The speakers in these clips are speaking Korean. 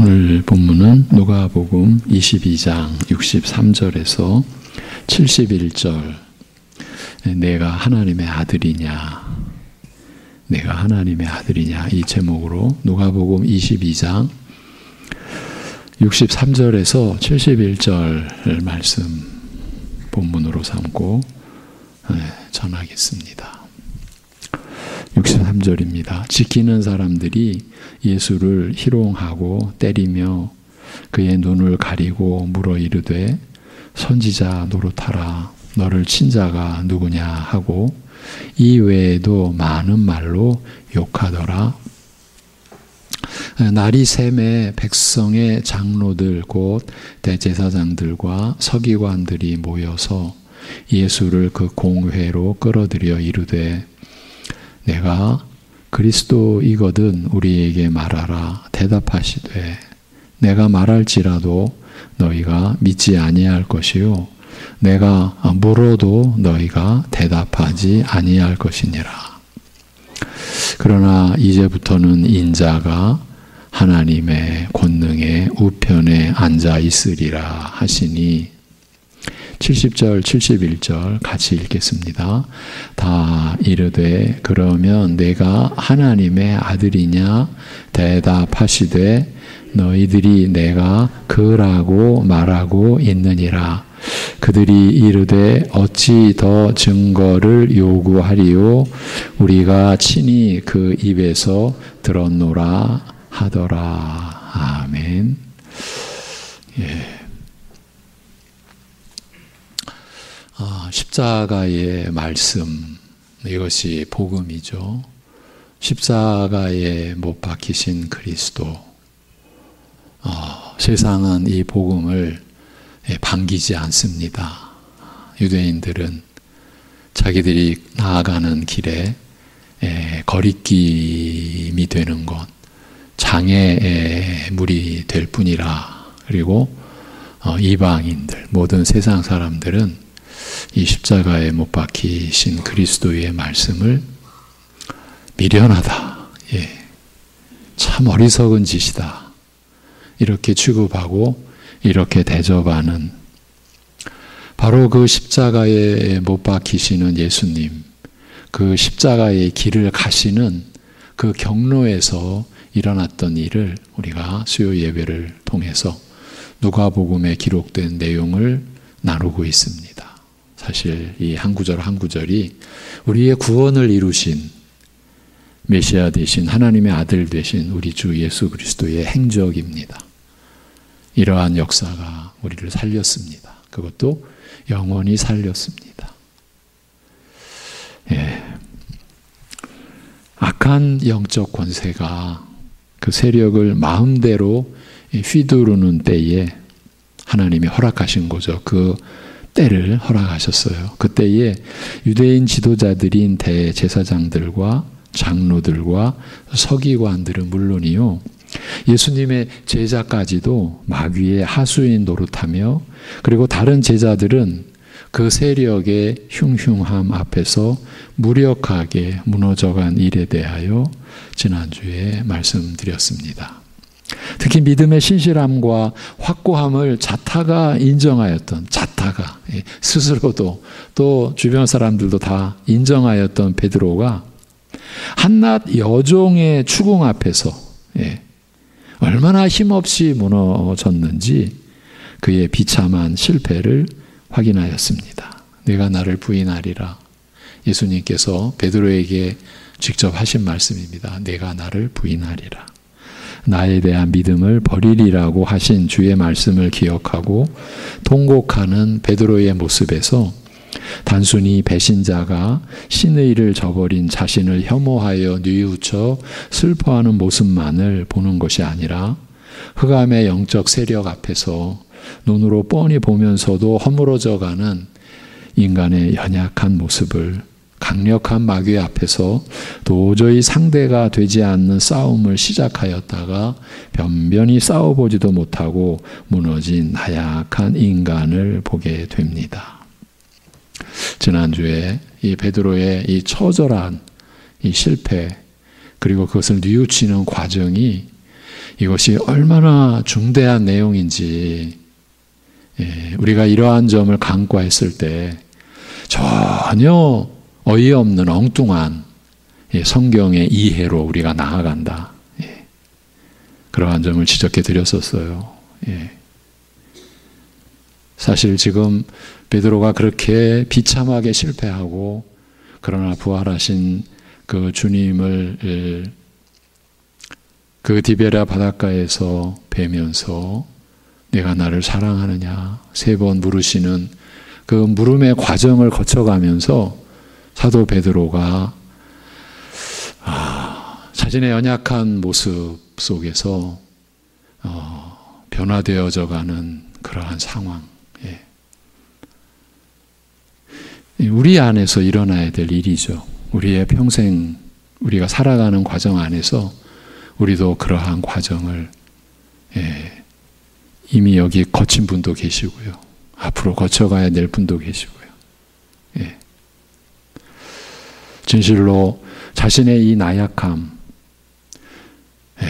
오늘 본문은 누가복음 22장 63절에서 71절. 내가 하나님의 아들이냐, 내가 하나님의 아들이냐, 이 제목으로 누가복음 22장 63절에서 71절 말씀 본문으로 삼고 전하겠습니다. 63절입니다. 지키는 사람들이 예수를 희롱하고 때리며 그의 눈을 가리고 물어 이르되 선지자 노릇하라, 너를 친 자가 누구냐 하고 이 외에도 많은 말로 욕하더라. 날이 샘에 백성의 장로들 곧 대제사장들과 서기관들이 모여서 예수를 그 공회로 끌어들여 이르되 내가 그리스도이거든 우리에게 말하라. 대답하시되 내가 말할지라도 너희가 믿지 아니할 것이요 내가 물어도 너희가 대답하지 아니할 것이니라. 그러나 이제부터는 인자가 하나님의 권능의 우편에 앉아 있으리라 하시니 70절 71절 같이 읽겠습니다. 다 이르되 그러면 내가 하나님의 아들이냐 대답하시되 너희들이 내가 그라고 말하고 있느니라. 그들이 이르되 어찌 더 증거를 요구하리요 우리가 친히 그 입에서 들었노라 하더라. 아멘. 예. 십자가의 말씀, 이것이 복음이죠. 십자가에 못 박히신 그리스도. 세상은 이 복음을 반기지 않습니다. 유대인들은 자기들이 나아가는 길에 거리낌이 되는 것, 장애물이 될 뿐이라. 그리고 이방인들, 모든 세상 사람들은 이 십자가에 못 박히신 그리스도의 말씀을 미련하다, 참 어리석은 짓이다, 이렇게 취급하고 이렇게 대접하는, 바로 그 십자가에 못 박히시는 예수님, 그 십자가의 길을 가시는 그 경로에서 일어났던 일을 우리가 수요 예배를 통해서 누가복음에 기록된 내용을 나누고 있습니다. 사실 이 한 구절 한 구절이 우리의 구원을 이루신 메시아 되신 하나님의 아들 되신 우리 주 예수 그리스도의 행적입니다. 이러한 역사가 우리를 살렸습니다. 그것도 영원히 살렸습니다. 악한 영적 권세가 그 세력을 마음대로 휘두르는 때에 하나님이 허락하신 거죠. 그 때를 허락하셨어요. 그때에 유대인 지도자들인 대제사장들과 장로들과 서기관들은 물론이요, 예수님의 제자까지도 마귀의 하수인 노릇하며, 그리고 다른 제자들은 그 세력의 흉흉함 앞에서 무력하게 무너져간 일에 대하여 지난주에 말씀드렸습니다. 특히 믿음의 신실함과 확고함을 자타가 인정하였던, 자타가 스스로도 또 주변 사람들도 다 인정하였던 베드로가 한낱 여종의 추궁 앞에서 얼마나 힘없이 무너졌는지 그의 비참한 실패를 확인하였습니다. 내가 나를 부인하리라. 예수님께서 베드로에게 직접 하신 말씀입니다. 내가 나를 부인하리라. 나에 대한 믿음을 버리리라고 하신 주의 말씀을 기억하고 통곡하는 베드로의 모습에서 단순히 배신자가 신의 일을 저버린 자신을 혐오하여 뉘우쳐 슬퍼하는 모습만을 보는 것이 아니라 흑암의 영적 세력 앞에서 눈으로 뻔히 보면서도 허물어져가는 인간의 연약한 모습을 강력한 마귀 앞에서 도저히 상대가 되지 않는 싸움을 시작하였다가 변변히 싸워보지도 못하고 무너진 나약한 인간을 보게 됩니다. 지난주에 이 베드로의 이 처절한 이 실패, 그리고 그것을 뉘우치는 과정이 이것이 얼마나 중대한 내용인지 우리가 이러한 점을 간과했을 때 전혀 어이없는 엉뚱한 성경의 이해로 우리가 나아간다. 그러한 점을 지적해 드렸었어요. 사실 지금 베드로가 그렇게 비참하게 실패하고 그러나 부활하신 그 주님을 그 디베랴 바닷가에서 뵈면서 내가 나를 사랑하느냐 3번 물으시는 그 물음의 과정을 거쳐가면서 사도 베드로가 자신의 연약한 모습 속에서 변화되어져 가는 그러한 상황. 우리 안에서 일어나야 될 일이죠. 우리의 평생 우리가 살아가는 과정 안에서 우리도 그러한 과정을 이미 여기 거친 분도 계시고요. 앞으로 거쳐가야 될 분도 계시고요. 진실로 자신의 이 나약함,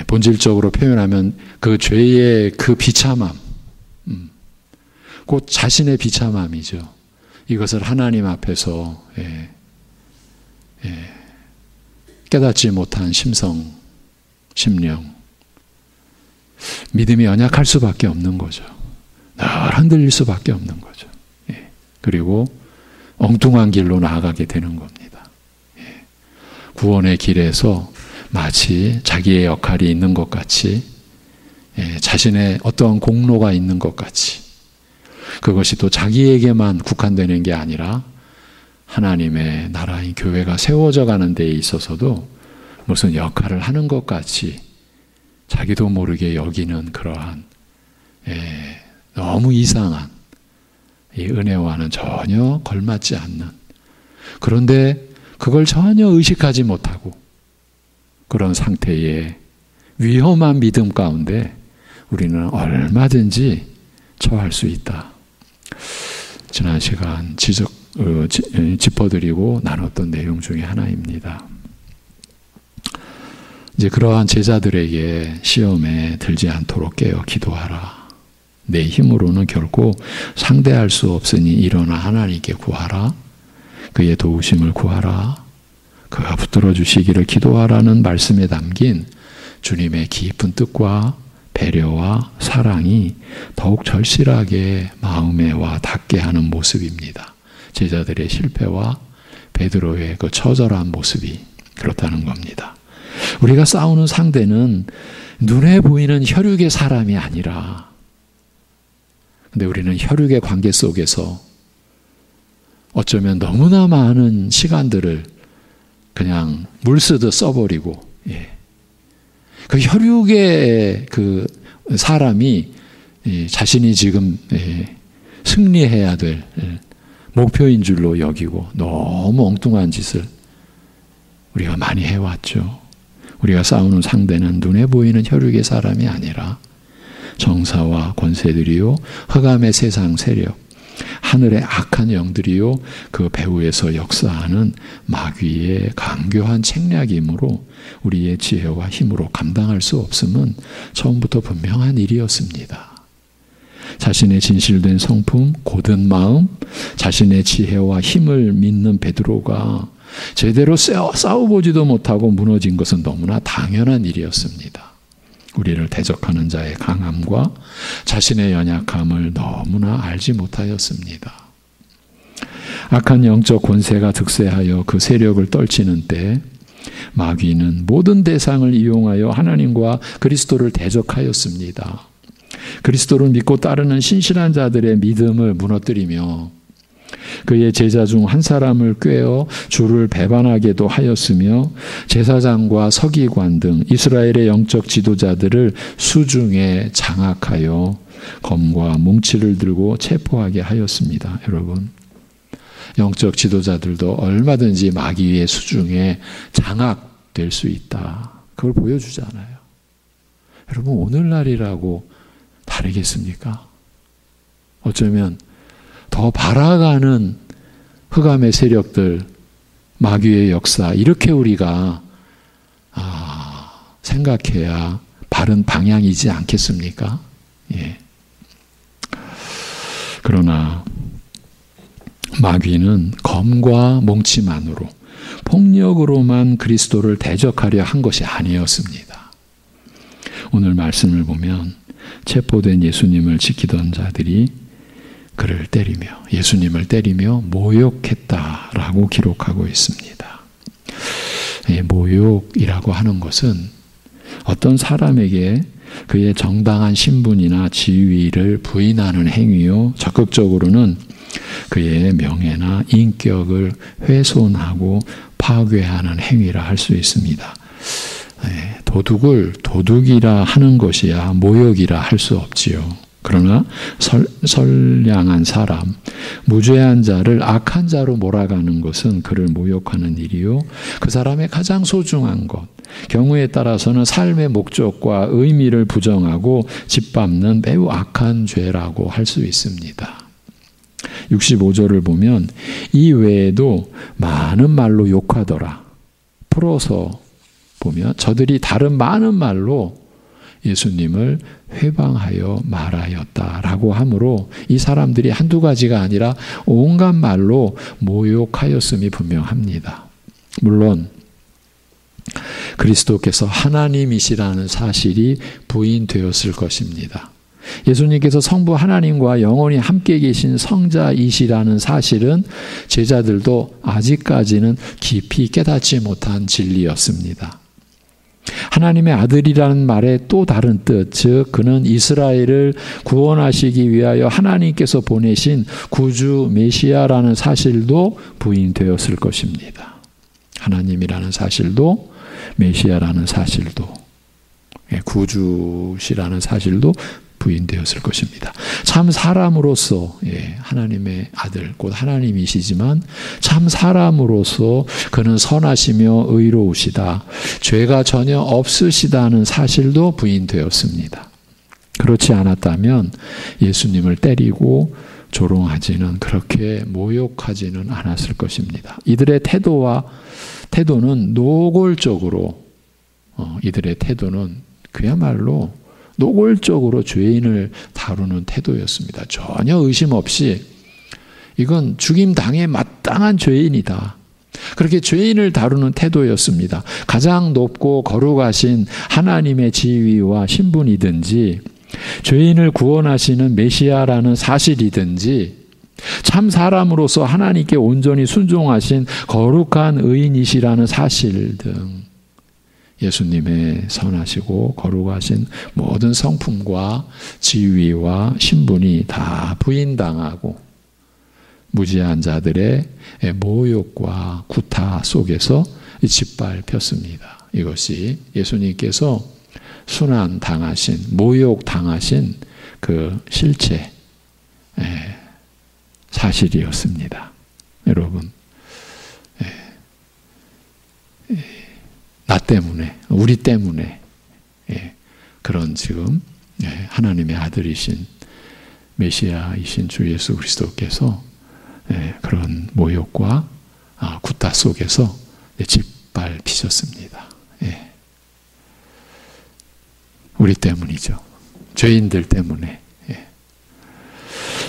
본질적으로 표현하면 그 죄의 그 비참함, 곧 자신의 비참함이죠. 이것을 하나님 앞에서 깨닫지 못한 심성, 심령, 믿음이 연약할 수밖에 없는 거죠. 늘 흔들릴 수밖에 없는 거죠. 그리고 엉뚱한 길로 나아가게 되는 겁니다. 구원의 길에서 마치 자기의 역할이 있는 것 같이, 자신의 어떠한 공로가 있는 것 같이, 그것이 또 자기에게만 국한되는 게 아니라 하나님의 나라인 교회가 세워져 가는 데에 있어서도 무슨 역할을 하는 것 같이 자기도 모르게 여기는 그러한 너무 이상한 이 은혜와는 전혀 걸맞지 않는, 그런데 그걸 전혀 의식하지 못하고 그런 상태의 위험한 믿음 가운데 우리는 얼마든지 처할 수 있다. 지난 시간 짚어드리고 나눴던 내용 중에 하나입니다. 이제 그러한 제자들에게 시험에 들지 않도록 깨어 기도하라. 내 힘으로는 결코 상대할 수 없으니 일어나 하나님께 구하라. 그의 도우심을 구하라. 그가 붙들어 주시기를 기도하라는 말씀에 담긴 주님의 깊은 뜻과 배려와 사랑이 더욱 절실하게 마음에 와 닿게 하는 모습입니다. 제자들의 실패와 베드로의 그 처절한 모습이 그렇다는 겁니다. 우리가 싸우는 상대는 눈에 보이는 혈육의 사람이 아니라, 근데 우리는 혈육의 관계 속에서 어쩌면 너무나 많은 시간들을 그냥 물쓰듯 써버리고, 그 혈육의 그 사람이 자신이 지금 승리해야 될 목표인 줄로 여기고 너무 엉뚱한 짓을 우리가 많이 해왔죠. 우리가 싸우는 상대는 눈에 보이는 혈육의 사람이 아니라 정사와 권세들이요, 흑암의 세상 세력, 하늘의 악한 영들이요, 그 배후에서 역사하는 마귀의 강교한 책략이므로 우리의 지혜와 힘으로 감당할 수 없음은 처음부터 분명한 일이었습니다. 자신의 진실된 성품, 곧은 마음, 자신의 지혜와 힘을 믿는 베드로가 제대로 싸워보지도 못하고 무너진 것은 너무나 당연한 일이었습니다. 우리를 대적하는 자의 강함과 자신의 연약함을 너무나 알지 못하였습니다. 악한 영적 권세가 득세하여 그 세력을 떨치는 때 마귀는 모든 대상을 이용하여 하나님과 그리스도를 대적하였습니다. 그리스도를 믿고 따르는 신실한 자들의 믿음을 무너뜨리며 그의 제자 중 한 사람을 꾀어 주를 배반하게도 하였으며 제사장과 서기관 등 이스라엘의 영적 지도자들을 수중에 장악하여 검과 뭉치를 들고 체포하게 하였습니다. 여러분, 영적 지도자들도 얼마든지 마귀의 수중에 장악될 수 있다. 그걸 보여주잖아요. 여러분, 오늘날이라고 다르겠습니까? 어쩌면 더 발아가는 흑암의 세력들, 마귀의 역사, 이렇게 우리가 생각해야 바른 방향이지 않겠습니까? 예. 그러나 마귀는 검과 몽치만으로 폭력으로만 그리스도를 대적하려 한 것이 아니었습니다. 오늘 말씀을 보면 체포된 예수님을 지키던 자들이 그를 때리며 예수님을 때리며 모욕했다라고 기록하고 있습니다. 모욕이라고 하는 것은 어떤 사람에게 그의 정당한 신분이나 지위를 부인하는 행위요, 적극적으로는 그의 명예나 인격을 훼손하고 파괴하는 행위라 할 수 있습니다. 도둑을 도둑이라 하는 것이야 모욕이라 할 수 없지요. 그러나 선량한 사람, 무죄한 자를 악한 자로 몰아가는 것은 그를 모욕하는 일이요, 그 사람의 가장 소중한 것, 경우에 따라서는 삶의 목적과 의미를 부정하고 짓밟는 매우 악한 죄라고 할 수 있습니다. 65절을 보면 이 외에도 많은 말로 욕하더라. 풀어서 보면 저들이 다른 많은 말로 예수님을 회방하여 말하였다라고 하므로 이 사람들이 한두 가지가 아니라 온갖 말로 모욕하였음이 분명합니다. 물론 그리스도께서 하나님이시라는 사실이 부인되었을 것입니다. 예수님께서 성부 하나님과 영원히 함께 계신 성자이시라는 사실은 제자들도 아직까지는 깊이 깨닫지 못한 진리였습니다. 하나님의 아들이라는 말의 또 다른 뜻, 즉 그는 이스라엘을 구원하시기 위하여 하나님께서 보내신 구주 메시아라는 사실도 부인되었을 것입니다. 하나님이라는 사실도, 메시아라는 사실도, 구주시라는 사실도 부인되었을 것입니다. 참 사람으로서, 하나님의 아들, 곧 하나님이시지만 참 사람으로서 그는 선하시며 의로우시다, 죄가 전혀 없으시다는 사실도 부인되었습니다. 그렇지 않았다면 예수님을 때리고 조롱하지는, 그렇게 모욕하지는 않았을 것입니다. 이들의 태도는 노골적으로, 이들의 태도는 그야말로 노골적으로 죄인을 다루는 태도였습니다. 전혀 의심 없이 이건 죽임당해 마땅한 죄인이다, 그렇게 죄인을 다루는 태도였습니다. 가장 높고 거룩하신 하나님의 지위와 신분이든지 죄인을 구원하시는 메시아라는 사실이든지 참 사람으로서 하나님께 온전히 순종하신 거룩한 의인이시라는 사실 등 예수님의 선하시고 거룩하신 모든 성품과 지위와 신분이 다 부인당하고 무지한 자들의 모욕과 구타 속에서 짓밟혔습니다. 이것이 예수님께서 순환당하신, 모욕당하신 그 실체, 사실이었습니다. 여러분, 나 때문에, 우리 때문에 그런 지금 하나님의 아들이신 메시아이신 주 예수 그리스도께서 그런 모욕과 구타 속에서 짓밟히셨습니다. 우리 때문이죠. 죄인들 때문에.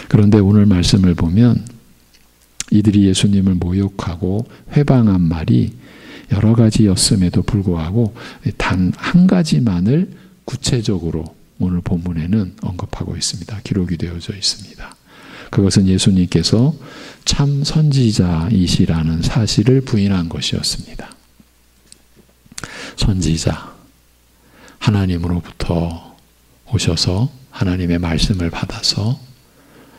그런데 오늘 말씀을 보면 이들이 예수님을 모욕하고 회방한 말이 여러 가지였음에도 불구하고 단 한 가지만을 구체적으로 오늘 본문에는 언급하고 있습니다. 기록이 되어져 있습니다. 그것은 예수님께서 참 선지자이시라는 사실을 부인한 것이었습니다. 선지자, 하나님으로부터 오셔서 하나님의 말씀을 받아서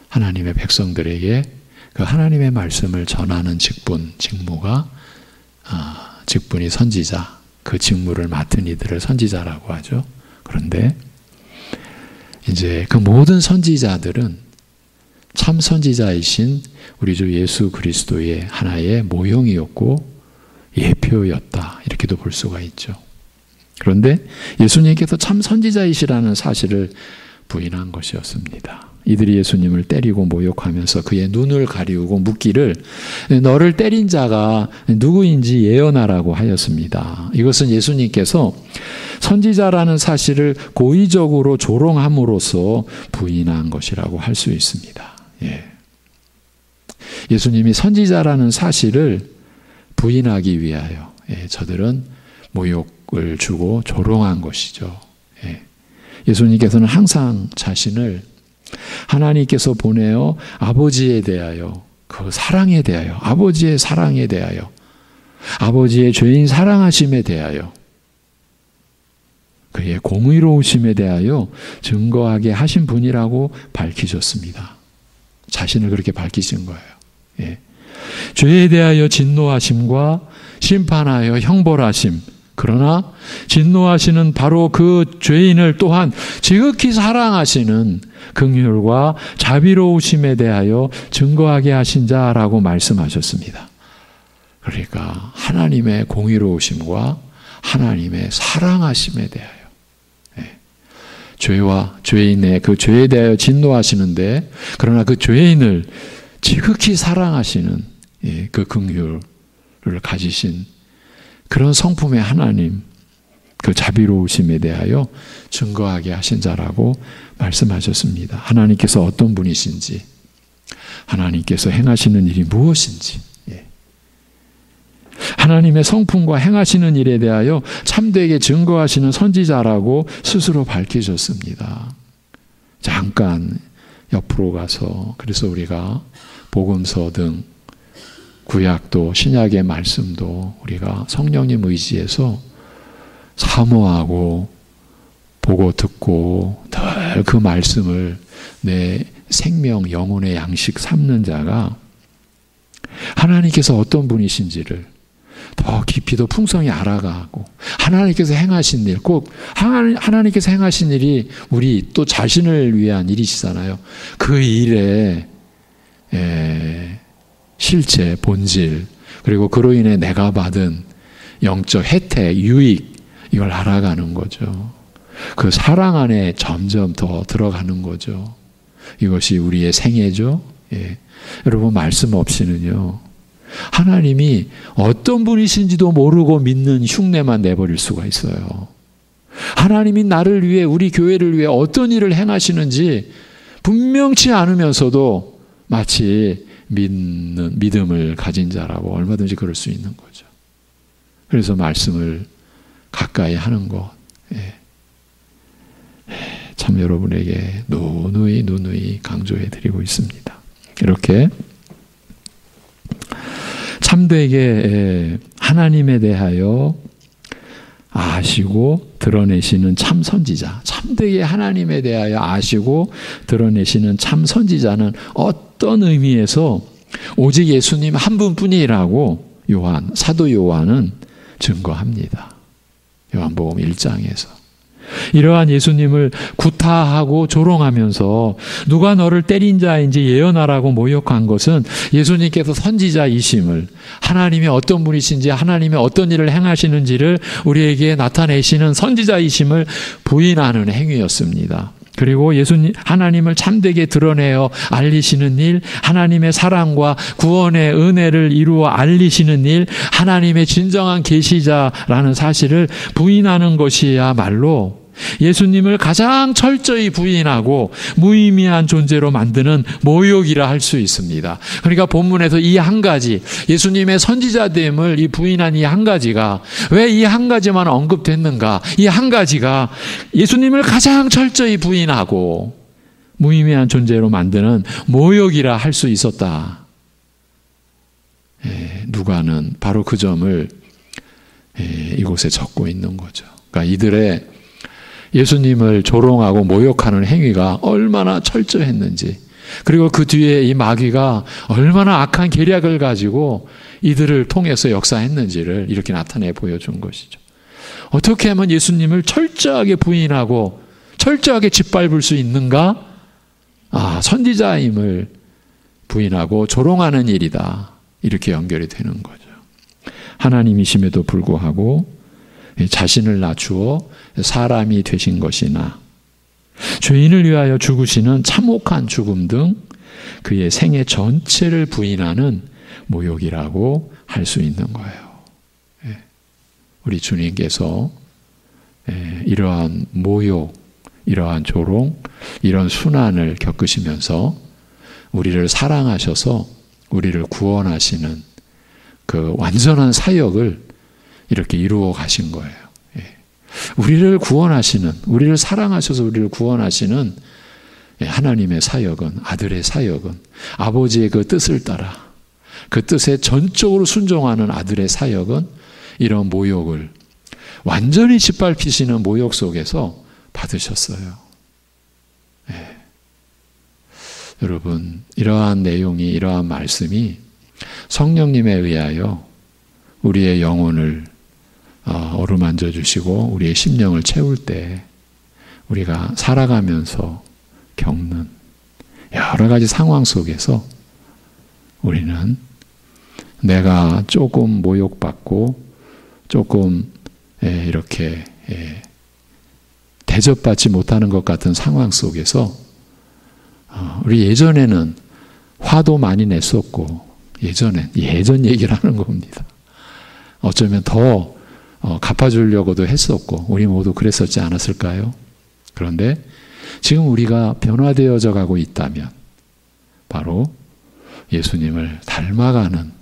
하나님의 백성들에게 그 하나님의 말씀을 전하는 직무가 직분이 선지자, 그 직무를 맡은 이들을 선지자라고 하죠. 그런데 이제 그 모든 선지자들은 참 선지자이신 우리 주 예수 그리스도의 하나의 모형이었고 예표였다, 이렇게도 볼 수가 있죠. 그런데 예수님께서 참 선지자이시라는 사실을 부인한 것이었습니다. 이들이 예수님을 때리고 모욕하면서 그의 눈을 가리우고 묻기를 너를 때린 자가 누구인지 예언하라고 하였습니다. 이것은 예수님께서 선지자라는 사실을 고의적으로 조롱함으로써 부인한 것이라고 할 수 있습니다. 예. 예수님이 선지자라는 사실을 부인하기 위하여 저들은 모욕을 주고 조롱한 것이죠. 예수님께서는 항상 자신을 하나님께서 보내어 아버지에 대하여, 그 사랑에 대하여, 아버지의 사랑에 대하여, 아버지의 죄인 사랑하심에 대하여, 그의 공의로우심에 대하여 증거하게 하신 분이라고 밝히셨습니다. 자신을 그렇게 밝히신 거예요. 죄에 대하여 진노하심과 심판하여 형벌하심, 그러나 진노하시는 바로 그 죄인을 또한 지극히 사랑하시는 긍휼과 자비로우심에 대하여 증거하게 하신 자라고 말씀하셨습니다. 그러니까 하나님의 공의로우심과 하나님의 사랑하심에 대하여, 죄와 죄인의 그 죄에 대하여 진노하시는데, 그러나 그 죄인을 지극히 사랑하시는 그 긍휼을 가지신 그런 성품의 하나님, 그 자비로우심에 대하여 증거하게 하신 자라고 말씀하셨습니다. 하나님께서 어떤 분이신지, 하나님께서 행하시는 일이 무엇인지, 하나님의 성품과 행하시는 일에 대하여 참되게 증거하시는 선지자라고 스스로 밝히셨습니다. 잠깐 옆으로 가서, 그래서 우리가 복음서 등 구약도 신약의 말씀도 우리가 성령님 의지해서 사모하고 보고 듣고 늘 그 말씀을 내 생명 영혼의 양식 삼는 자가 하나님께서 어떤 분이신지를 더 깊이 더 풍성히 알아가고, 하나님께서 행하신 일, 꼭 하나님께서 행하신 일이 우리 또 자신을 위한 일이시잖아요. 그 일에 실체, 본질, 그리고 그로 인해 내가 받은 영적 혜택, 유익, 이걸 알아가는 거죠. 그 사랑 안에 점점 더 들어가는 거죠. 이것이 우리의 생애죠. 여러분, 말씀 없이는요, 하나님이 어떤 분이신지도 모르고 믿는 흉내만 내버릴 수가 있어요. 하나님이 나를 위해, 우리 교회를 위해 어떤 일을 행하시는지 분명치 않으면서도 마치 믿음을 가진 자라고 얼마든지 그럴 수 있는 거죠. 그래서 말씀을 가까이 하는 것, 참 여러분에게 누누이 강조해 드리고 있습니다. 이렇게 참되게 하나님에 대하여 아시고 드러내시는 참 선지자, 참되게 하나님에 대하여 아시고 드러내시는 참 선지자는 어떤 의미에서 오직 예수님 한 분뿐이라고 사도 요한은 증거합니다. 요한복음 1장에서. 이러한 예수님을 구타하고 조롱하면서 누가 너를 때린 자인지 예언하라고 모욕한 것은 예수님께서 선지자이심을, 하나님이 어떤 분이신지, 하나님의 어떤 일을 행하시는지를 우리에게 나타내시는 선지자이심을 부인하는 행위였습니다. 그리고 하나님을 참되게 드러내어 알리시는 일, 하나님의 사랑과 구원의 은혜를 이루어 알리시는 일, 하나님의 진정한 계시자라는 사실을 부인하는 것이야말로 예수님을 가장 철저히 부인하고 무의미한 존재로 만드는 모욕이라 할 수 있습니다. 그러니까 본문에서 이 한 가지, 예수님의 선지자됨을 이 부인한 이 한 가지가 왜 이 한 가지만 언급됐는가? 이 한 가지가 예수님을 가장 철저히 부인하고 무의미한 존재로 만드는 모욕이라 할 수 있었다. 누가는 바로 그 점을 이곳에 적고 있는 거죠. 그러니까 이들의 예수님을 조롱하고 모욕하는 행위가 얼마나 철저했는지, 그리고 그 뒤에 이 마귀가 얼마나 악한 계략을 가지고 이들을 통해서 역사했는지를 이렇게 나타내 보여준 것이죠. 어떻게 하면 예수님을 철저하게 부인하고 철저하게 짓밟을 수 있는가? 선지자임을 부인하고 조롱하는 일이다. 이렇게 연결이 되는 거죠. 하나님이심에도 불구하고 자신을 낮추어 사람이 되신 것이나 죄인을 위하여 죽으시는 참혹한 죽음 등 그의 생애 전체를 부인하는 모욕이라고 할 수 있는 거예요. 우리 주님께서 이러한 모욕, 이러한 조롱, 이런 순환을 겪으시면서 우리를 사랑하셔서 우리를 구원하시는 그 완전한 사역을 이렇게 이루어 가신 거예요. 우리를 구원하시는, 우리를 사랑하셔서 우리를 구원하시는 하나님의 사역은, 아들의 사역은, 아버지의 그 뜻을 따라 그 뜻에 전적으로 순종하는 아들의 사역은 이런 모욕을 완전히 짓밟히시는 모욕 속에서 받으셨어요. 여러분, 이러한 내용이, 이러한 말씀이 성령님에 의하여 우리의 영혼을 어루만져 주시고 우리의 심령을 채울 때 우리가 살아가면서 겪는 여러 가지 상황 속에서 우리는 내가 조금 모욕받고 조금 이렇게 대접받지 못하는 것 같은 상황 속에서 우리 예전에는 화도 많이 냈었고 예전 얘기를 하는 겁니다. 어쩌면 더 갚아주려고도 했었고 우리 모두 그랬었지 않았을까요? 그런데 지금 우리가 변화되어져 가고 있다면 바로 예수님을 닮아가는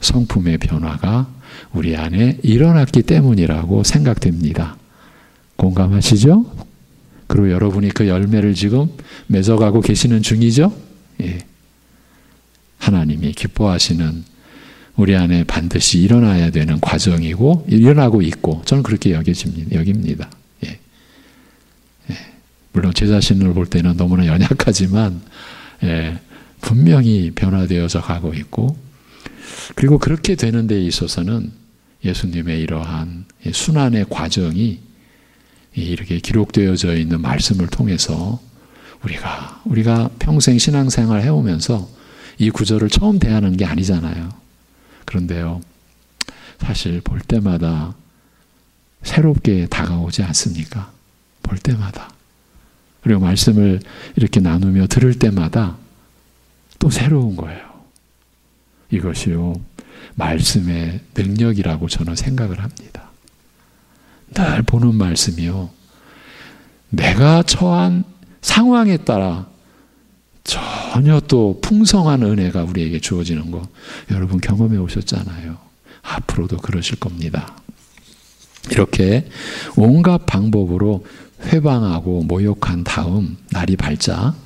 성품의 변화가 우리 안에 일어났기 때문이라고 생각됩니다. 공감하시죠? 그리고 여러분이 그 열매를 지금 맺어가고 계시는 중이죠? 예. 하나님이 기뻐하시는 우리 안에 반드시 일어나야 되는 과정이고 일어나고 있고 저는 그렇게 여깁니다. 예. 예. 물론 제 자신을 볼 때는 너무나 연약하지만 분명히 변화되어져 가고 있고 그리고 그렇게 되는 데 있어서는 예수님의 이러한 순환의 과정이 이렇게 기록되어져 있는 말씀을 통해서 우리가 평생 신앙생활 해오면서 이 구절을 처음 대하는 게 아니잖아요. 그런데요, 사실 볼 때마다 새롭게 다가오지 않습니까? 볼 때마다. 그리고 말씀을 이렇게 나누며 들을 때마다 또 새로운 거예요. 이것이요, 말씀의 능력이라고 저는 생각을 합니다. 늘 보는 말씀이요, 내가 처한 상황에 따라 전혀 또 풍성한 은혜가 우리에게 주어지는 거 여러분 경험해 오셨잖아요. 앞으로도 그러실 겁니다. 이렇게 온갖 방법으로 회방하고 모욕한 다음 날이 밝자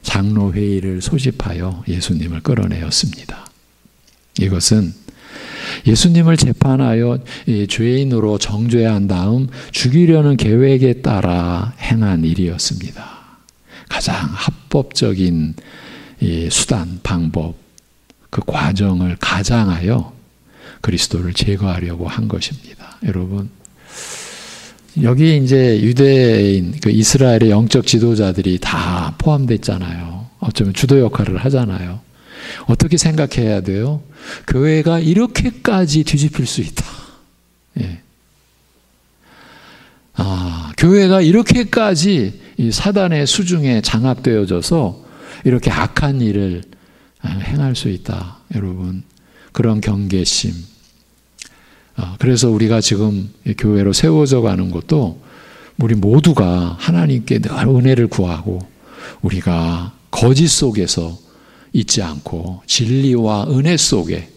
장로회의를 소집하여 예수님을 끌어내었습니다. 이것은 예수님을 재판하여 죄인으로 정죄한 다음 죽이려는 계획에 따라 행한 일이었습니다. 가장 합법적인 수단, 방법, 그 과정을 가장하여 그리스도를 제거하려고 한 것입니다. 여러분, 여기 이제 유대인, 그 이스라엘의 영적 지도자들이 다 포함됐잖아요. 어쩌면 주도 역할을 하잖아요. 어떻게 생각해야 돼요? 교회가 이렇게까지 뒤집힐 수 있다. 예. 교회가 이렇게까지 이 사단의 수중에 장악되어져서 이렇게 악한 일을 행할 수 있다. 여러분, 그런 경계심. 그래서 우리가 지금 교회로 세워져 가는 것도 우리 모두가 하나님께 늘 은혜를 구하고 우리가 거짓 속에서 있지 않고 진리와 은혜 속에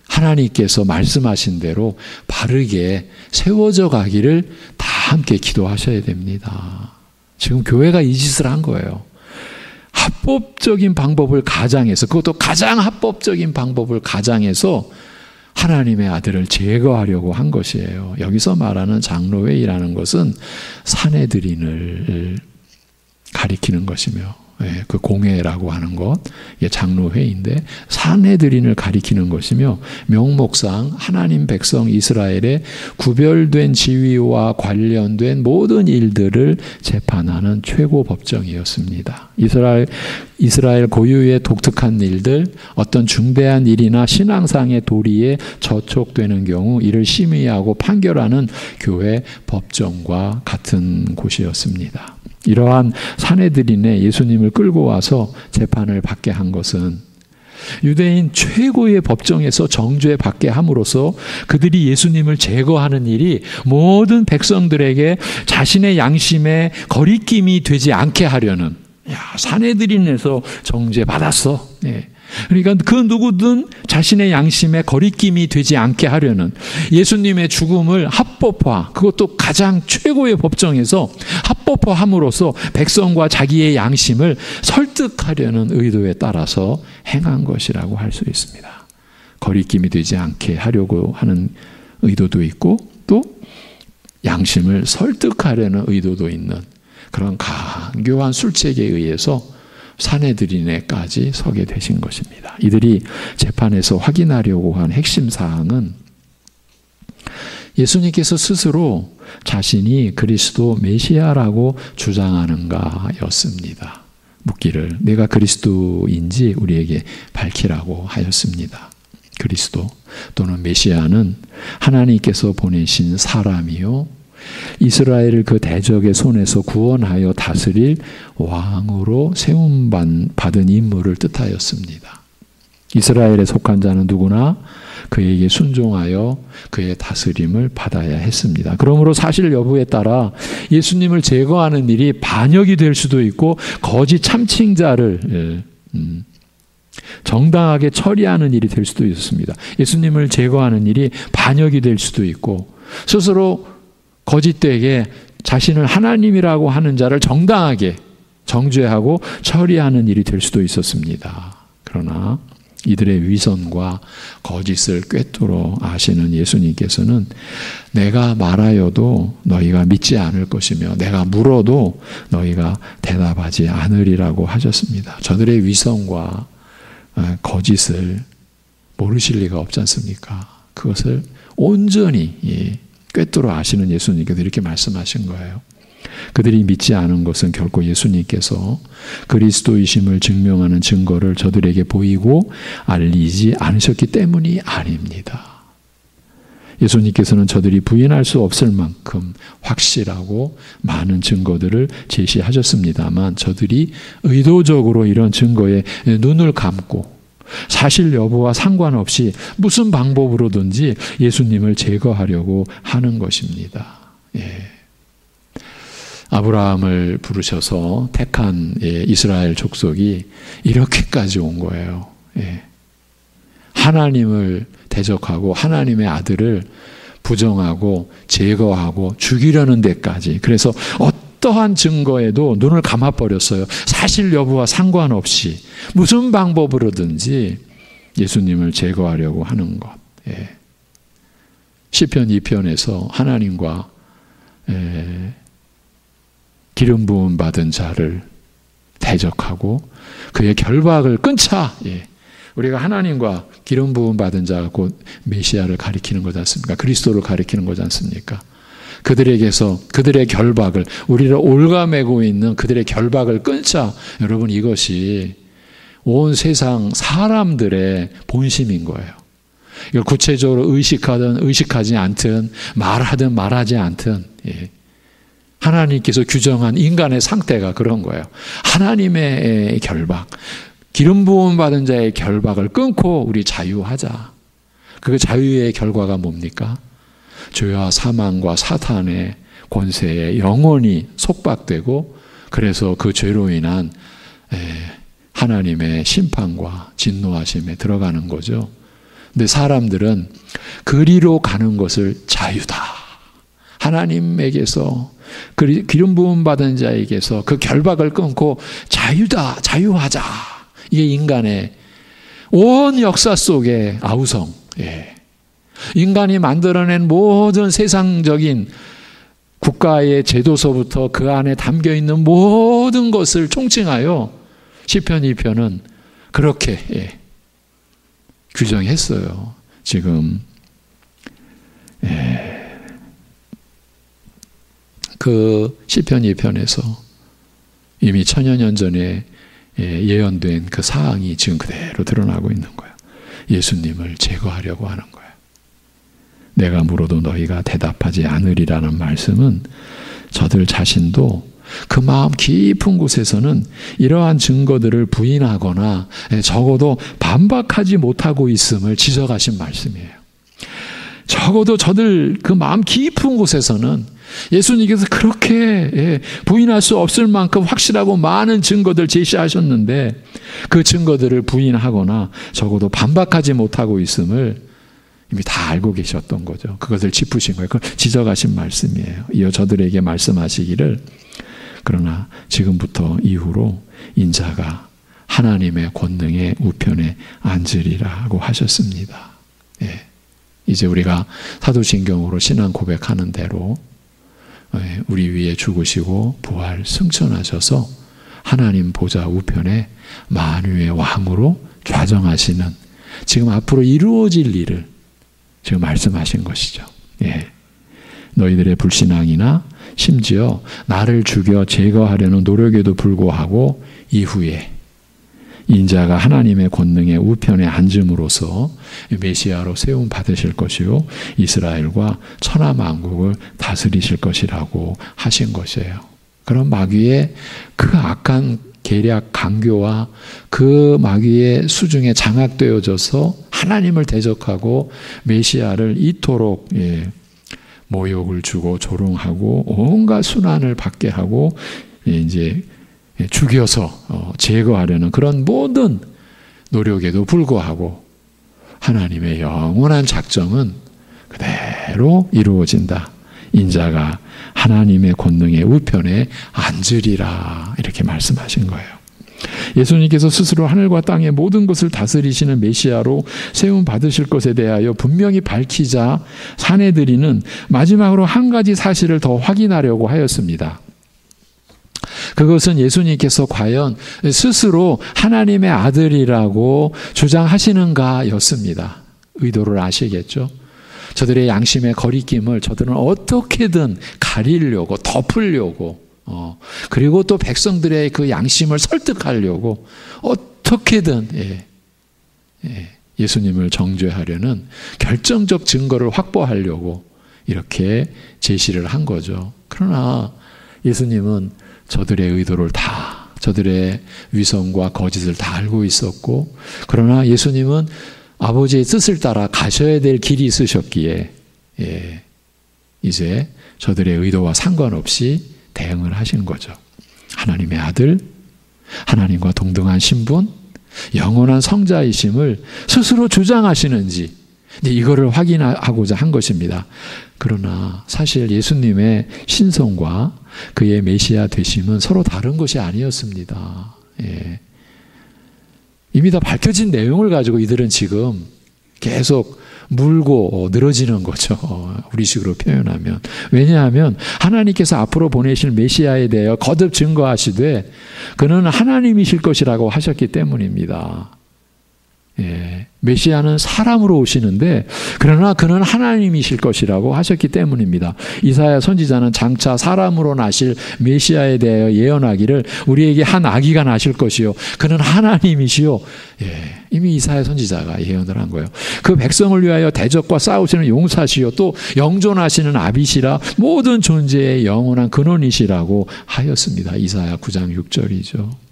하나님께서 말씀하신 대로 바르게 세워져 가기를 다 함께 기도하셔야 됩니다. 지금 교회가 이 짓을 한 거예요. 합법적인 방법을 가장해서, 그것도 가장 합법적인 방법을 가장해서 하나님의 아들을 제거하려고 한 것이에요. 여기서 말하는 장로회의라는 것은 사내들인을 가리키는 것이며, 그 공회라고 하는 것, 이게 장로회의인데 사내들인을 가리키는 것이며, 명목상 하나님 백성 이스라엘의 구별된 지위와 관련된 모든 일들을 재판하는 최고 법정이었습니다. 이스라엘 고유의 독특한 일들, 어떤 중대한 일이나 신앙상의 도리에 저촉되는 경우 이를 심의하고 판결하는 교회 법정과 같은 곳이었습니다. 이러한 사내들인의 예수님을 끌고 와서 재판을 받게 한 것은 유대인 최고의 법정에서 정죄받게 함으로써 그들이 예수님을 제거하는 일이 모든 백성들에게 자신의 양심에 거리낌이 되지 않게 하려는, 산헤드린에서 정죄받았어. 그러니까 그 누구든 자신의 양심에 거리낌이 되지 않게 하려는, 예수님의 죽음을 합법화, 그것도 가장 최고의 법정에서 합법화함으로써 백성과 자기의 양심을 설득하려는 의도에 따라서 행한 것이라고 할 수 있습니다. 거리낌이 되지 않게 하려고 하는 의도도 있고, 또 양심을 설득하려는 의도도 있는 그런 강교한 술책에 의해서 산헤드린에까지 서게 되신 것입니다. 이들이 재판에서 확인하려고 한 핵심 사항은 예수님께서 스스로 자신이 그리스도 메시아라고 주장하는가였습니다. 묻기를 내가 그리스도인지 우리에게 밝히라고 하였습니다. 그리스도 또는 메시아는 하나님께서 보내신 사람이요, 이스라엘을 그 대적의 손에서 구원하여 다스릴 왕으로 세움받은 인물을 뜻하였습니다. 이스라엘에 속한 자는 누구나 그에게 순종하여 그의 다스림을 받아야 했습니다. 그러므로 사실 여부에 따라 예수님을 제거하는 일이 반역이 될 수도 있고, 거짓 참칭자를 정당하게 처리하는 일이 될 수도 있었습니다. 예수님을 제거하는 일이 반역이 될 수도 있고, 스스로 거짓되게 자신을 하나님이라고 하는 자를 정당하게 정죄하고 처리하는 일이 될 수도 있었습니다. 그러나 이들의 위선과 거짓을 꿰뚫어 아시는 예수님께서는 내가 말하여도 너희가 믿지 않을 것이며 내가 물어도 너희가 대답하지 않으리라고 하셨습니다. 저들의 위선과 거짓을 모르실 리가 없지 않습니까? 그것을 온전히 꿰뚫어 아시는 예수님께서 이렇게 말씀하신 거예요. 그들이 믿지 않은 것은 결코 예수님께서 그리스도이심을 증명하는 증거를 저들에게 보이고 알리지 않으셨기 때문이 아닙니다. 예수님께서는 저들이 부인할 수 없을 만큼 확실하고 많은 증거들을 제시하셨습니다만, 저들이 의도적으로 이런 증거에 눈을 감고 사실 여부와 상관없이 무슨 방법으로든지 예수님을 제거하려고 하는 것입니다. 아브라함을 부르셔서 택한 이스라엘 족속이 이렇게까지 온 거예요. 하나님을 대적하고 하나님의 아들을 부정하고 제거하고 죽이려는 데까지, 그래서 어떠한 증거에도 눈을 감아버렸어요. 사실 여부와 상관없이 무슨 방법으로든지 예수님을 제거하려고 하는 것. 시편 2편에서 하나님과 기름 부음 받은 자를 대적하고 그의 결박을 끊자. 우리가 하나님과 기름 부음 받은 자가 곧 메시아를 가리키는 거지 않습니까? 그리스도를 가리키는 거지 않습니까? 그들에게서 그들의 결박을, 우리를 올가매고 있는 그들의 결박을 끊자. 여러분, 이것이 온 세상 사람들의 본심인 거예요. 이걸 구체적으로 의식하든 의식하지 않든 말하든 말하지 않든 하나님께서 규정한 인간의 상태가 그런 거예요. 하나님의 결박, 기름 부음 받은 자의 결박을 끊고 우리 자유하자. 그 자유의 결과가 뭡니까? 죄와 사망과 사탄의 권세에 영원히 속박되고, 그래서 그 죄로 인한 하나님의 심판과 진노하심에 들어가는 거죠. 근데 사람들은 그리로 가는 것을 자유다, 하나님에게서 기름 부음 받은 자에게서 그 결박을 끊고 자유다, 자유하자. 이게 인간의 온 역사 속의 아우성. 인간이 만들어낸 모든 세상적인 국가의 제도서부터 그 안에 담겨있는 모든 것을 총칭하여 시편 2편은 그렇게 규정했어요. 지금 그 시편 2편에서 이미 천여 년 전에 예언된 그 사항이 지금 그대로 드러나고 있는 거예요. 예수님을 제거하려고 하는 거예요. 내가 물어도 너희가 대답하지 않으리라는 말씀은 저들 자신도 그 마음 깊은 곳에서는 이러한 증거들을 부인하거나 적어도 반박하지 못하고 있음을 지적하신 말씀이에요. 적어도 저들 그 마음 깊은 곳에서는 예수님께서 그렇게 부인할 수 없을 만큼 확실하고 많은 증거들 제시하셨는데 그 증거들을 부인하거나 적어도 반박하지 못하고 있음을 이미 다 알고 계셨던 거죠. 그것을 짚으신 거예요. 그걸 지적하신 말씀이에요. 이어 저들에게 말씀하시기를 그러나 지금부터 이후로 인자가 하나님의 권능의 우편에 앉으리라고 하셨습니다. 예. 이제 우리가 사도신경으로 신앙 고백하는 대로 우리 위에 죽으시고 부활 승천하셔서 하나님 보좌 우편에 만유의 왕으로 좌정하시는 지금 앞으로 이루어질 일을 지금 말씀하신 것이죠. 예. 너희들의 불신앙이나 심지어 나를 죽여 제거하려는 노력에도 불구하고 이후에 인자가 하나님의 권능의 우편에 앉음으로써 메시아로 세움 받으실 것이요 이스라엘과 천하 만국을 다스리실 것이라고 하신 것이에요. 그런 마귀의 그 악한 계략 강교와 그 마귀의 수중에 장악되어져서 하나님을 대적하고 메시아를 이토록 모욕을 주고 조롱하고 온갖 순환을 받게 하고 이제 죽여서 제거하려는 그런 모든 노력에도 불구하고 하나님의 영원한 작정은 그대로 이루어진다. 인자가 하나님의 권능의 우편에 앉으리라 이렇게 말씀하신 거예요. 예수님께서 스스로 하늘과 땅의 모든 것을 다스리시는 메시아로 세움 받으실 것에 대하여 분명히 밝히자 사내들이는 마지막으로 한 가지 사실을 더 확인하려고 하였습니다. 그것은 예수님께서 과연 스스로 하나님의 아들이라고 주장하시는가였습니다. 의도를 아시겠죠? 저들의 양심의 거리낌을 저들은 어떻게든 가리려고 덮으려고 그리고 또 백성들의 그 양심을 설득하려고 어떻게든 예수님을 정죄하려는 결정적 증거를 확보하려고 이렇게 제시를 한 거죠. 그러나 예수님은 저들의 의도를 다, 저들의 위선과 거짓을 다 알고 있었고, 그러나 예수님은 아버지의 뜻을 따라 가셔야 될 길이 있으셨기에, 이제 저들의 의도와 상관없이 대응을 하신 거죠. 하나님의 아들, 하나님과 동등한 신분, 영원한 성자이심을 스스로 주장하시는지, 이거를 확인하고자 한 것입니다. 그러나 사실 예수님의 신성과 그의 메시아 되심은 서로 다른 것이 아니었습니다. 이미 다 밝혀진 내용을 가지고 이들은 지금 계속 물고 늘어지는 거죠. 우리식으로 표현하면. 왜냐하면 하나님께서 앞으로 보내실 메시아에 대하여 거듭 증거하시되 그는 하나님이실 것이라고 하셨기 때문입니다. 메시아는 사람으로 오시는데 그러나 그는 하나님이실 것이라고 하셨기 때문입니다. 이사야 선지자는 장차 사람으로 나실 메시아에 대하여 예언하기를 우리에게 한 아기가 나실 것이요 그는 하나님이시요. 이미 이사야 선지자가 예언을 한 거예요. 그 백성을 위하여 대적과 싸우시는 용사시요 또 영존하시는 아비시라 모든 존재의 영원한 근원이시라고 하였습니다. 이사야 9장 6절이죠.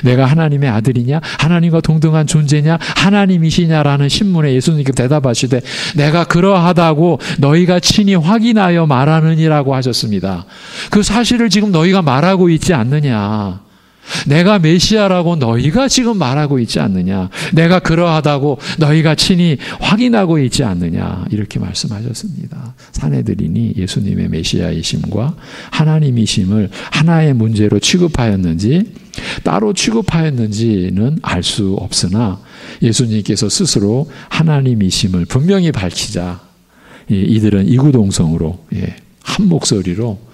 내가 하나님의 아들이냐? 하나님과 동등한 존재냐? 하나님이시냐라는 신문에 예수님께서 대답하시되 내가 그러하다고 너희가 친히 확인하여 말하느니라고 하셨습니다. 그 사실을 지금 너희가 말하고 있지 않느냐? 내가 메시아라고 너희가 지금 말하고 있지 않느냐? 내가 그러하다고 너희가 친히 확인하고 있지 않느냐? 이렇게 말씀하셨습니다. 사내들이니 예수님의 메시아이심과 하나님이심을 하나의 문제로 취급하였는지 따로 취급하였는지는 알 수 없으나 예수님께서 스스로 하나님이심을 분명히 밝히자 이들은 이구동성으로 한 목소리로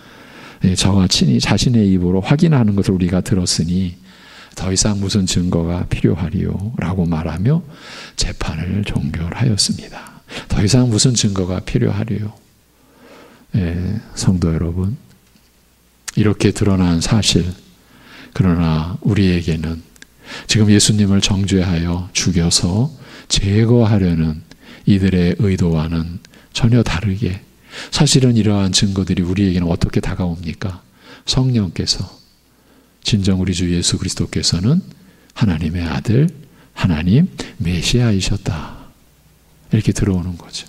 저와 친히 자신의 입으로 확인하는 것을 우리가 들었으니 더 이상 무슨 증거가 필요하리요 라고 말하며 재판을 종결하였습니다. 더 이상 무슨 증거가 필요하리요. 성도 여러분, 이렇게 드러난 사실, 그러나 우리에게는 지금 예수님을 정죄하여 죽여서 제거하려는 이들의 의도와는 전혀 다르게 사실은 이러한 증거들이 우리에게는 어떻게 다가옵니까? 성령께서 진정 우리 주 예수 그리스도께서는 하나님의 아들, 하나님 메시아이셨다. 이렇게 들어오는 거죠.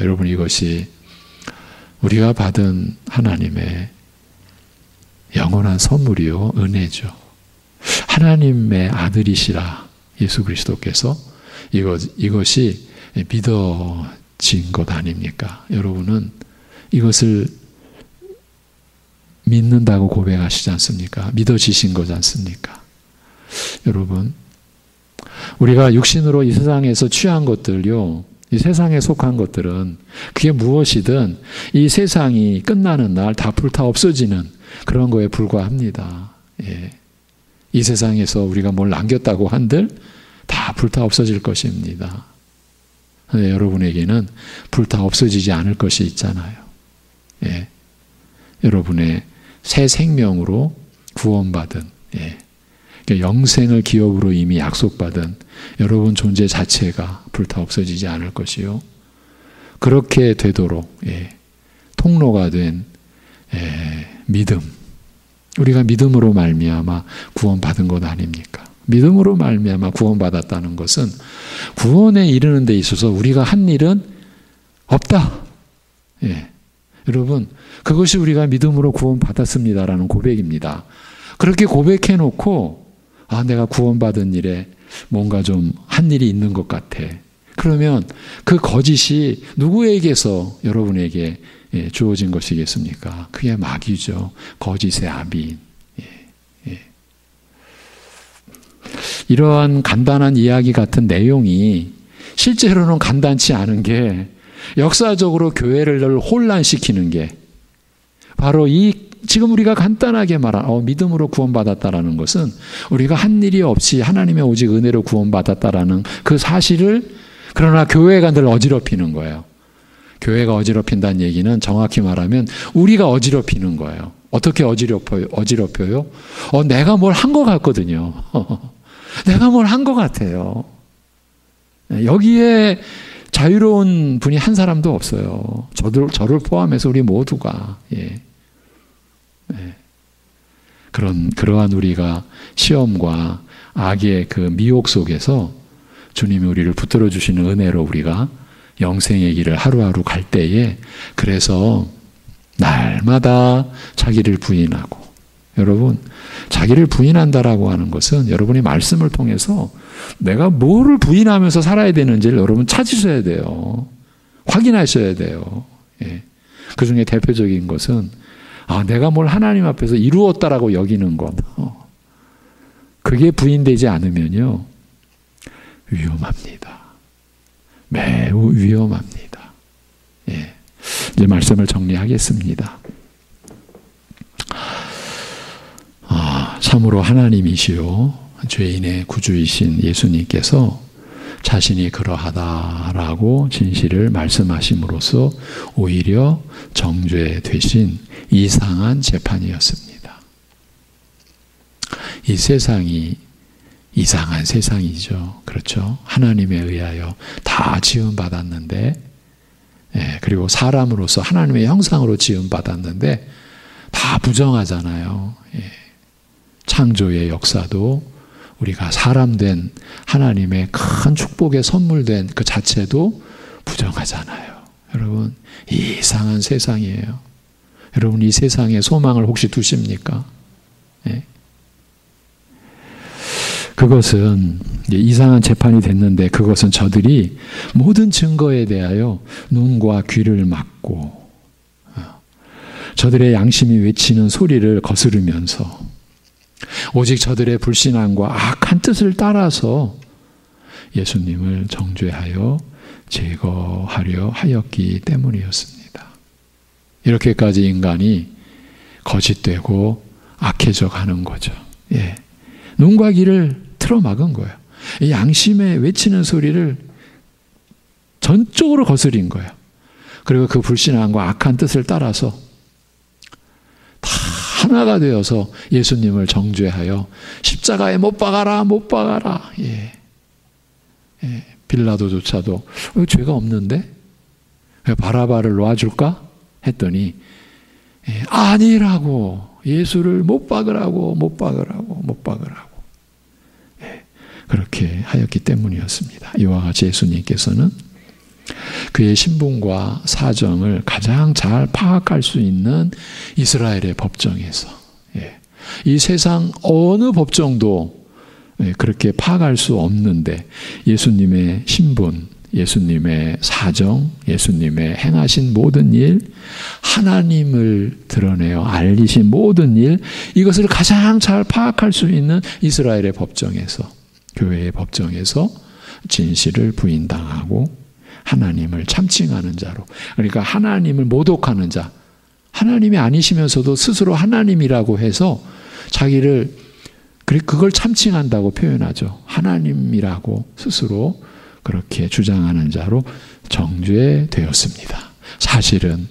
여러분, 이것이 우리가 받은 하나님의 영원한 선물이요, 은혜죠. 하나님의 아들이시라 예수 그리스도께서 이것이 믿어진 것 아닙니까? 여러분은 이것을 믿는다고 고백하시지 않습니까? 믿어지신 거지 않습니까? 여러분, 우리가 육신으로 이 세상에서 취한 것들요, 이 세상에 속한 것들은 그게 무엇이든 이 세상이 끝나는 날 다 불타 없어지는 그런 거에 불과합니다. 예. 이 세상에서 우리가 뭘 남겼다고 한들 다 불타 없어질 것입니다. 근데 여러분에게는 불타 없어지지 않을 것이 있잖아요. 예. 여러분의 새 생명으로 구원받은, 예. 영생을 기업으로 이미 약속받은 여러분 존재 자체가 불타 없어지지 않을 것이요. 그렇게 되도록, 예. 통로가 된, 믿음. 우리가 믿음으로 말미암아 구원받은 것 아닙니까? 믿음으로 말미암아 구원받았다는 것은 구원에 이르는 데 있어서 우리가 한 일은 없다. 예. 여러분, 그것이 우리가 믿음으로 구원받았습니다라는 고백입니다. 그렇게 고백해놓고 내가 구원받은 일에 뭔가 좀 한 일이 있는 것 같아. 그러면 그 거짓이 누구에게서 여러분에게 주어진 것이겠습니까? 그게 마귀죠. 거짓의 아비인. 이러한 간단한 이야기 같은 내용이 실제로는 간단치 않은 게 역사적으로 교회를 혼란시키는 게 바로 지금 우리가 간단하게 말한 믿음으로 구원받았다라는 것은 우리가 한 일이 없이 하나님의 오직 은혜로 구원받았다라는 그 사실을, 그러나 교회가 늘 어지럽히는 거예요. 교회가 어지럽힌다는 얘기는 정확히 말하면 우리가 어지럽히는 거예요. 어떻게 어지럽혀요? 내가 뭘 한 것 같거든요. 내가 뭘 한 것 같아요. 여기에 자유로운 분이 한 사람도 없어요. 저를 포함해서 우리 모두가. 예. 예. 그러한 우리가 시험과 악의 그 미혹 속에서 주님이 우리를 붙들어 주시는 은혜로 우리가 영생의 길을 하루하루 갈 때에, 그래서 날마다 자기를 부인하고, 여러분, 자기를 부인한다라고 하는 것은 여러분이 말씀을 통해서 내가 뭐를 부인하면서 살아야 되는지를 여러분 찾으셔야 돼요. 확인하셔야 돼요. 예. 그 중에 대표적인 것은 내가 뭘 하나님 앞에서 이루었다라고 여기는 것. 그게 부인되지 않으면요, 위험합니다. 매우 위험합니다. 예. 이제 말씀을 정리하겠습니다. 참으로 하나님이시요 죄인의 구주이신 예수님께서 자신이 그러하다라고 진실을 말씀하심으로써 오히려 정죄되신 이상한 재판이었습니다. 이 세상이 이상한 세상이죠. 그렇죠? 하나님에 의하여 다 지음받았는데, 그리고 사람으로서 하나님의 형상으로 지음받았는데 다 부정하잖아요. 창조의 역사도 우리가 사람된 하나님의 큰 축복의 선물된 그 자체도 부정하잖아요. 여러분, 이상한 세상이에요. 여러분, 이 세상에 소망을 혹시 두십니까? 그것은 이상한 재판이 됐는데, 그것은 저들이 모든 증거에 대하여 눈과 귀를 막고 저들의 양심이 외치는 소리를 거스르면서 오직 저들의 불신앙과 악한 뜻을 따라서 예수님을 정죄하여 제거하려 하였기 때문이었습니다. 이렇게까지 인간이 거짓되고 악해져 가는 거죠. 예. 눈과 귀를 틀어막은 거예요. 이 양심에 외치는 소리를 전적으로 거스린 거예요. 그리고 그 불신앙과 악한 뜻을 따라서 다 하나가 되어서 예수님을 정죄하여 십자가에 못 박아라, 못 박아라. 예. 빌라도조차도 죄가 없는데 왜 바라바를 놔줄까 했더니 아니라고, 예수를 못 박으라고, 못 박으라고, 못 박으라고. 그렇게 하였기 때문이었습니다. 이와 같이 예수님께서는 그의 신분과 사정을 가장 잘 파악할 수 있는 이스라엘의 법정에서, 이 세상 어느 법정도 그렇게 파악할 수 없는데 예수님의 신분, 예수님의 사정, 예수님의 행하신 모든 일, 하나님을 드러내어 알리신 모든 일, 이것을 가장 잘 파악할 수 있는 이스라엘의 법정에서, 교회의 법정에서 진실을 부인당하고 하나님을 참칭하는 자로, 그러니까 하나님을 모독하는 자, 하나님이 아니시면서도 스스로 하나님이라고 해서 자기를 그걸 참칭한다고 표현하죠. 하나님이라고 스스로 그렇게 주장하는 자로 정죄되었습니다. 사실은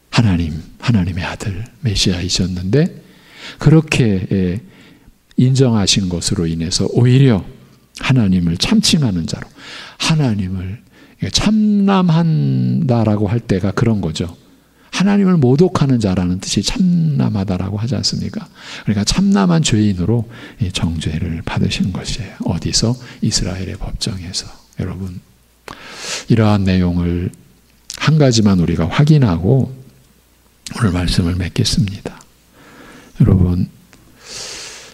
하나님의 아들 메시아이셨는데 그렇게 인정하신 것으로 인해서 오히려 하나님을 참칭하는 자로, 하나님을 참남한다라고 할 때가 그런 거죠. 하나님을 모독하는 자라는 뜻이 참남하다라고 하지 않습니까? 그러니까 참남한 죄인으로 정죄를 받으신 것이에요. 어디서? 이스라엘의 법정에서. 여러분, 이러한 내용을 한 가지만 우리가 확인하고 오늘 말씀을 맺겠습니다. 여러분,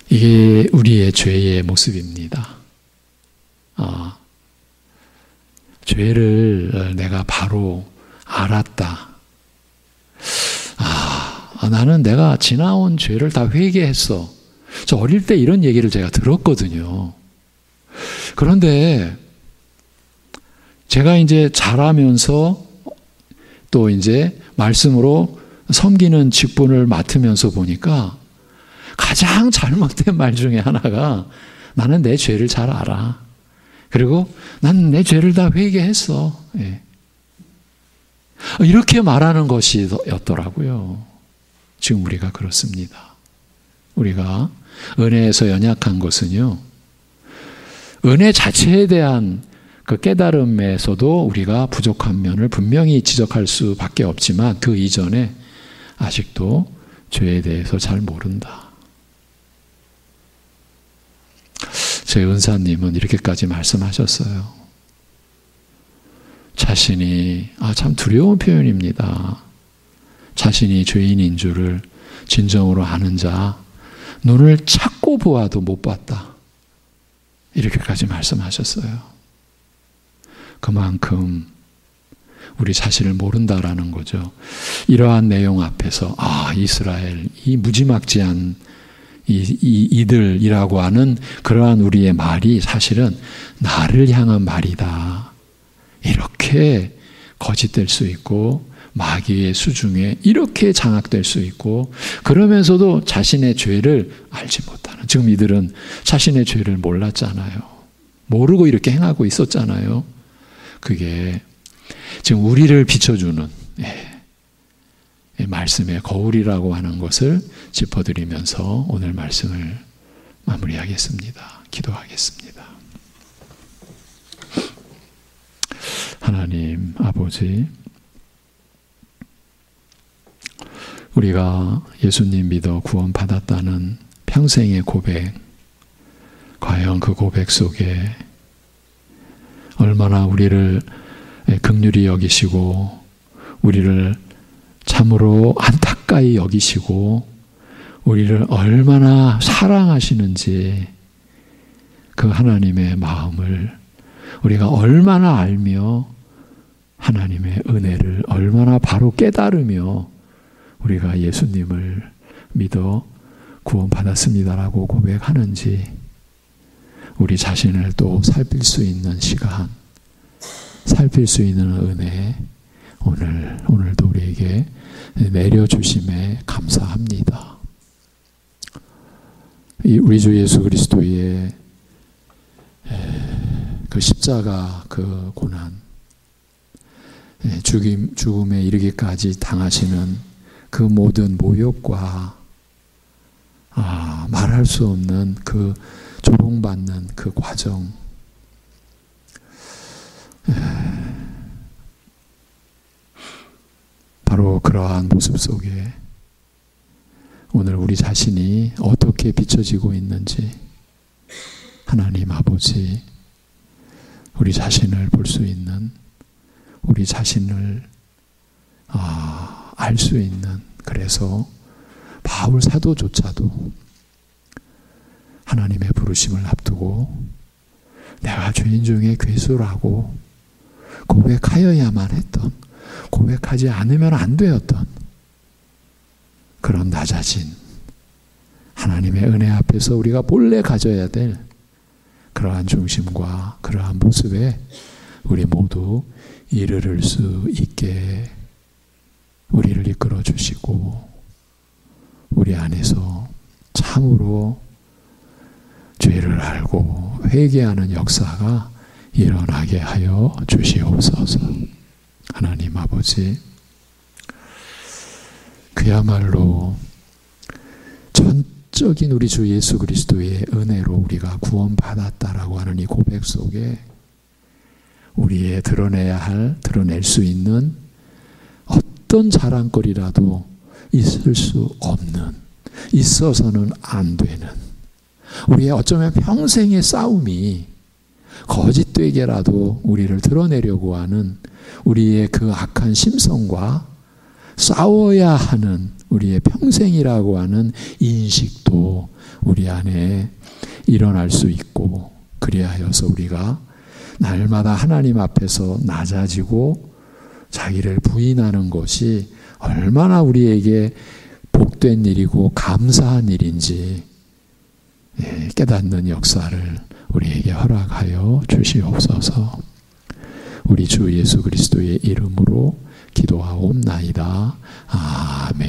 이게 우리의 죄의 모습입니다. 죄를 내가 바로 알았다. 나는 내가 지나온 죄를 다 회개했어. 저 어릴 때 이런 얘기를 제가 들었거든요. 그런데 제가 이제 자라면서 또 이제 말씀으로 섬기는 직분을 맡으면서 보니까 가장 잘못된 말 중에 하나가 나는 내 죄를 잘 알아. 그리고 나는 내 죄를 다 회개했어. 이렇게 말하는 것이었더라고요. 지금 우리가 그렇습니다. 우리가 은혜에서 연약한 것은요, 은혜 자체에 대한 그 깨달음에서도 우리가 부족한 면을 분명히 지적할 수밖에 없지만 그 이전에 아직도 죄에 대해서 잘 모른다. 제 은사님은 이렇게까지 말씀하셨어요. 자신이, 참 두려운 표현입니다. 자신이 죄인인 줄을 진정으로 아는 자, 눈을 찾고 보아도 못 봤다. 이렇게까지 말씀하셨어요. 그만큼 우리 자신을 모른다라는 거죠. 이러한 내용 앞에서 이스라엘, 이 무지막지한 이들이라고 하는 그러한 우리의 말이 사실은 나를 향한 말이다. 이렇게 거짓될 수 있고 마귀의 수중에 이렇게 장악될 수 있고, 그러면서도 자신의 죄를 알지 못하는, 지금 이들은 자신의 죄를 몰랐잖아요. 모르고 이렇게 행하고 있었잖아요. 그게 지금 우리를 비춰주는 말씀의 거울이라고 하는 것을 짚어드리면서 오늘 말씀을 마무리하겠습니다. 기도하겠습니다. 하나님 아버지, 우리가 예수님 믿어 구원받았다는 평생의 고백, 과연 그 고백 속에 얼마나 우리를 긍휼히 여기시고 우리를 참으로 안타까이 여기시고 우리를 얼마나 사랑하시는지 그 하나님의 마음을 우리가 얼마나 알며 하나님의 은혜를 얼마나 바로 깨달으며 우리가 예수님을 믿어 구원받았습니다라고 고백하는지 우리 자신을 또 살필 수 있는 시간, 살필 수 있는 은혜 오늘도 우리에게 내려주심에 감사합니다. 우리 주 예수 그리스도의 그 십자가 그 고난, 죽음에 이르기까지 당하시는 그 모든 모욕과 말할 수 없는 그 조롱받는 그 과정, 바로 그런 그러한 모습 속에 오늘 우리 자신이 어떻게 비춰지고 있는지 하나님 아버지, 우리 자신을 볼 수 있는, 우리 자신을 알 수 있는, 그래서 바울 사도조차도 하나님의 부르심을 앞두고 내가 죄인 중에 괴수라고 고백하여야만 했던, 고백하지 않으면 안 되었던 그런 나 자신, 하나님의 은혜 앞에서 우리가 본래 가져야 될 그러한 중심과 그러한 모습에 우리 모두 이르를 수 있게 우리를 이끌어 주시고, 우리 안에서 참으로 죄를 알고 회개하는 역사가 일어나게 하여 주시옵소서. 하나님 아버지, 그야말로 전적인 우리 주 예수 그리스도의 은혜로 우리가 구원받았다라고 하는 이 고백 속에 우리의 드러낼 수 있는 어떤 자랑거리라도 있을 수 없는, 있어서는 안 되는, 우리의 어쩌면 평생의 싸움이 거짓되게라도 우리를 드러내려고 하는 우리의 그 악한 심성과 싸워야 하는 우리의 평생이라고 하는 인식도 우리 안에 일어날 수 있고, 그리하여서 우리가 날마다 하나님 앞에서 낮아지고 자기를 부인하는 것이 얼마나 우리에게 복된 일이고 감사한 일인지 깨닫는 역사를 우리에게 허락하여 주시옵소서. 우리 주 예수 그리스도의 이름으로 기도하옵나이다. 아멘.